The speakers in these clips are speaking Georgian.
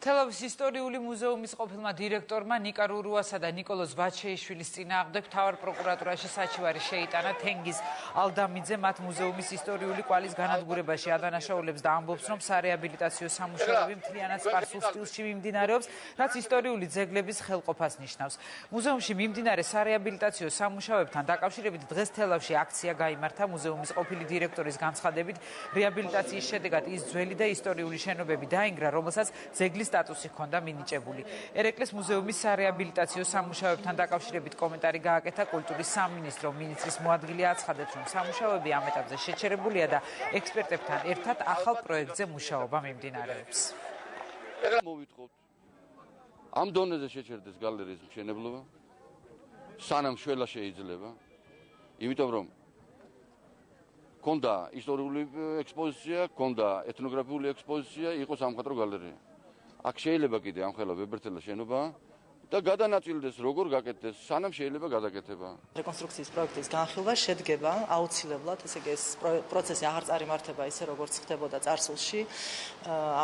თელავის ისტორიული მუზეუმის ყოფილმა დირექტორმა ნიკა რურუასა და ნიკოლოზ ვაჩეიშვილის წინააღმდეგ მთავარ პროკურატურაში საჩივარი შეიტანა. თენგიზ ალდამიძე მათ მუზეუმის ისტორიული კვალის განადგურებაში ადანაშაულებს და ამბობს, რომ სარეაბილიტაციო სამუშაოები მთლიანად სპარსულ სტილში მიმდინარეობს, რაც ისტორიული ძეგლების ხელყოფას ნიშნავს. მუზეუმში მიმდინარე სარეაბილიტაციო სამუშაოებთან დაკავშირებით დღეს თელავში აქცია გაიმართა. მუზეუმის ყოფილი დირექტორის განცხადებით, რეაბილიტაციის შედეგად ის ძველი და ისტორიული შენობები დაინგრა, რომელსაც ძეგლის სტატუსი ჰქონდა მინიჭებული. ერეკლეს მუზეუმის სარეაბილიტაციო სამუშაოებთან დაკავშირებით კომენტარი გააკეთა კულტურის სამინისტრო. მინისტრის მოადგილე აცხადებს, რომ სამუშაოები ამ ეტაპზე შეჩერებულია და ექსპერტებთან ერთად ახალ პროექტზე მუშაობა მიმდინარეობს. მოვიტყოთ ამ დონეზე შეჩერდეს გალერეის მშენებლობა, სანამ შველა შეიძლება, იმიტომ რომ ქონდა ისტორიული ექსპოზიცია, ქონდა ეთნოგრაფიული ექსპოზიცია, იყო სამხატვრო გალერეა. აქ შეიძლება კიდე ამხელა ვებერთელა შენობა და გადანაწილდეს როგორ გაკეთდეს, სანამ შეიძლება გადაკეთება. რეკონსტრუქციის პროექტის განხილვა შედგება აუცილებლად, ესე იგი ეს პროცესი აღარ წარიმართება ისე როგორც ხდებოდა წარსულში.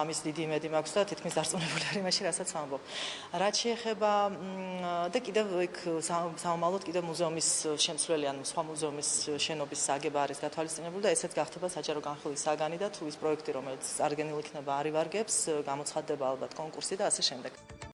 ამის დიდი იმედი მაქვს და თითქმის დარწმუნებული ვარ იმაში, რასაც ვამბობ. რაც შეეხება და კიდევ იქ საომალოდ კიდევ მუზეუმის შემცვლელი ან სხვა მუზეუმის შენობის აგება არის გათვალისწინებული და ესეც გახდება საჯარო განხილვის საგანი და თუ ის პროექტი, რომელიც წარგენილი იქნება, არ ივარგებს, გამოცხადდება ალბათ კონკურსი და ასე შემდეგ.